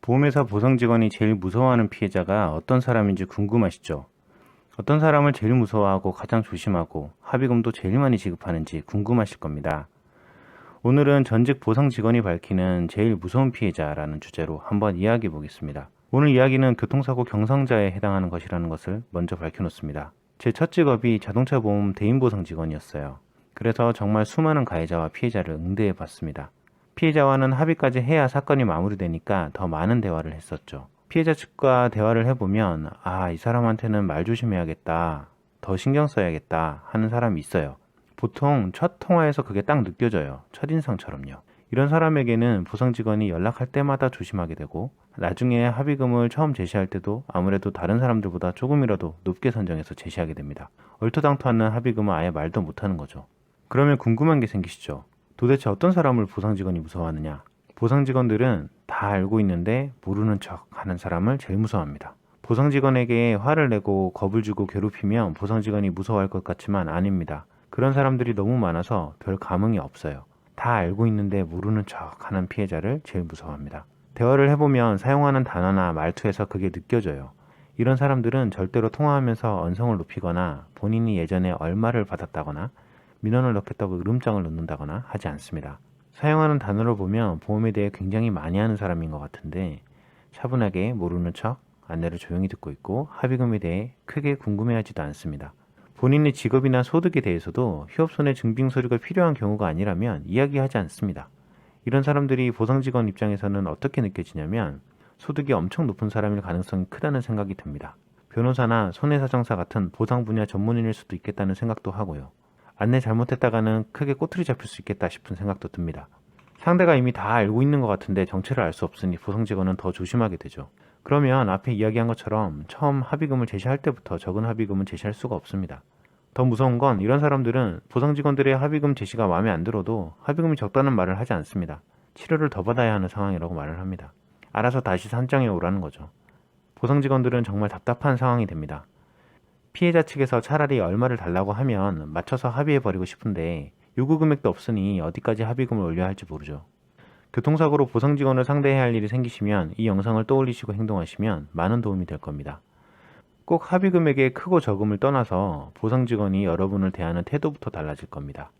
보험회사 보상 직원이 제일 무서워하는 피해자가 어떤 사람인지 궁금하시죠? 어떤 사람을 제일 무서워하고 가장 조심하고 합의금도 제일 많이 지급하는지 궁금하실 겁니다. 오늘은 전직 보상 직원이 밝히는 제일 무서운 피해자라는 주제로 한번 이야기해 보겠습니다. 오늘 이야기는 교통사고 경상자에 해당하는 것이라는 것을 먼저 밝혀놓습니다. 제 첫 직업이 자동차 보험 대인 보상 직원이었어요. 그래서 정말 수많은 가해자와 피해자를 응대해 봤습니다. 피해자와는 합의까지 해야 사건이 마무리되니까 더 많은 대화를 했었죠. 피해자 측과 대화를 해보면 이 사람한테는 말 조심해야겠다, 더 신경 써야겠다 하는 사람이 있어요. 보통 첫 통화에서 그게 딱 느껴져요. 첫인상처럼요. 이런 사람에게는 보상 직원이 연락할 때마다 조심하게 되고 나중에 합의금을 처음 제시할 때도 아무래도 다른 사람들보다 조금이라도 높게 선정해서 제시하게 됩니다. 얼토당토 않는 합의금은 아예 말도 못하는 거죠. 그러면 궁금한 게 생기시죠? 도대체 어떤 사람을 보상 직원이 무서워하느냐? 보상 직원들은 다 알고 있는데 모르는 척 하는 사람을 제일 무서워합니다. 보상 직원에게 화를 내고 겁을 주고 괴롭히면 보상 직원이 무서워할 것 같지만 아닙니다. 그런 사람들이 너무 많아서 별 감흥이 없어요. 다 알고 있는데 모르는 척 하는 피해자를 제일 무서워합니다. 대화를 해보면 사용하는 단어나 말투에서 그게 느껴져요. 이런 사람들은 절대로 통화하면서 언성을 높이거나 본인이 예전에 얼마를 받았다거나 민원을 넣겠다고 으름장을 놓는다거나 하지 않습니다. 사용하는 단어를 보면 보험에 대해 굉장히 많이 아는 사람인 것 같은데 차분하게 모르는 척 안내를 조용히 듣고 있고 합의금에 대해 크게 궁금해하지도 않습니다. 본인의 직업이나 소득에 대해서도 휴업손해 증빙 서류가 필요한 경우가 아니라면 이야기하지 않습니다. 이런 사람들이 보상 직원 입장에서는 어떻게 느껴지냐면 소득이 엄청 높은 사람일 가능성이 크다는 생각이 듭니다. 변호사나 손해사정사 같은 보상 분야 전문인일 수도 있겠다는 생각도 하고요. 안내 잘못했다가는 크게 꼬투리 잡힐 수 있겠다 싶은 생각도 듭니다. 상대가 이미 다 알고 있는 것 같은데 정체를 알 수 없으니 보상 직원은 더 조심하게 되죠. 그러면 앞에 이야기한 것처럼 처음 합의금을 제시할 때부터 적은 합의금은 제시할 수가 없습니다. 더 무서운 건 이런 사람들은 보상 직원들의 합의금 제시가 마음에 안 들어도 합의금이 적다는 말을 하지 않습니다. 치료를 더 받아야 하는 상황이라고 말을 합니다. 알아서 다시 산장에 오라는 거죠. 보상 직원들은 정말 답답한 상황이 됩니다. 피해자 측에서 차라리 얼마를 달라고 하면 맞춰서 합의해버리고 싶은데 요구 금액도 없으니 어디까지 합의금을 올려야 할지 모르죠. 교통사고로 보상 직원을 상대해야 할 일이 생기시면 이 영상을 떠올리시고 행동하시면 많은 도움이 될 겁니다. 꼭 합의금액의 크고 적음을 떠나서 보상 직원이 여러분을 대하는 태도부터 달라질 겁니다.